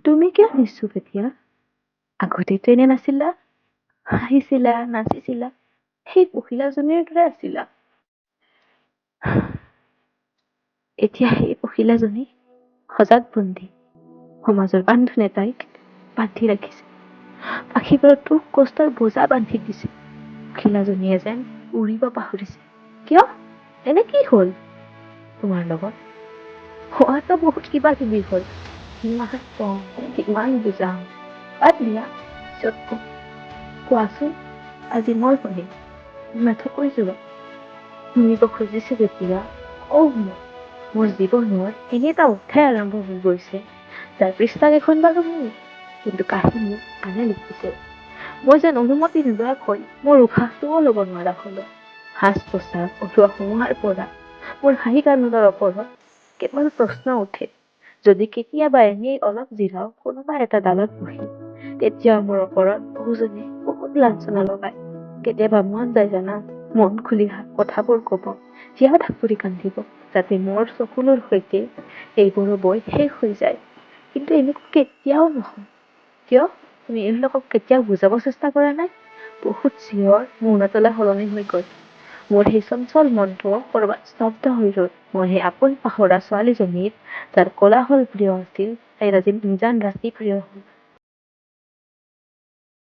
তুমি কিয় নিশ্চুপ এতিয়া? আগতেতো এনে নাছিলা। হাঁহিছিলা, নাচিছিলা, সেই পখিলাজনীৰ দৰে আছিলা। এতিয়া সেই পখিলাজনী সজাত বন্দী। সমাজৰ বান্ধোনে তাইক বান্ধি ৰাখিছে। পাখিবোৰত দুখ কষ্টৰ বোজা বান্ধি দিছে। পখিলাজনীয়ে যেন উৰিব পাহৰিছে। কিয়? এনে কি হ'ল তোমাৰ লগত? হোৱাটো বহুত কিবা কিবি হ'ল। ইমান কম, ইমান বুজাম। বাদ দিয়া, পিছত কম। কোৱাচোন, আজি মই শুনিম। মাথো কৈ যোৱা। শুনিব খুজিছে যেতিয়া মোৰ জীৱনৰ এনে এটা অধ্যায় আৰম্ভ হৈ গৈছে, যাৰ পৃষ্ঠা কেইখন বাৰু মোৰ, কিন্তু কাহিনী আনে লিখিছে। মই যেন অনুমতি নোলোৱাকৈ মোৰ উশাহটোও ল'ব নোৱাৰা হলো। সাজ পোছাক ওঠোৱা সোমোৱাৰ পৰা মোৰ হাঁহি কান্দোনৰ ওপৰত কেৱল প্ৰশ্ন উঠে। যদি কেতিয়াবা এনেই অলপ জিৰাও কোনোবা এটা ডালত বহি, তেতিয়া মোৰ ওপৰত বহুজনে বহুত লাঞ্ছনা লগায়। কেতিয়াবা মন যায় জানা, মন খুলি কথাবোৰ কব, জীয়া ঢাকুৰি কান্দিব, যাতে মোৰ চকুলোৰ সৈতে এইবোৰো বৈ শেষ হৈ যায়। কিন্তু এনেকুৱা কেতিয়াও নহয়। কিয়? তুমি এইবিলাকক কেতিয়াও বুজাব চেষ্টা কৰা নাই? বহুত চিঞৰ মৌনতালে সলনি হৈ গল। মোৰ সেই চঞ্চল মনটো কৰবাত স্তব্ধ হৈ ৰল। মই সেই আপোন পাহৰা ছোৱালীজনীৰ, যাৰ কোলাহল প্ৰিয় আছিল, তাইৰ আজি নিজান ৰাতি প্ৰিয় হল।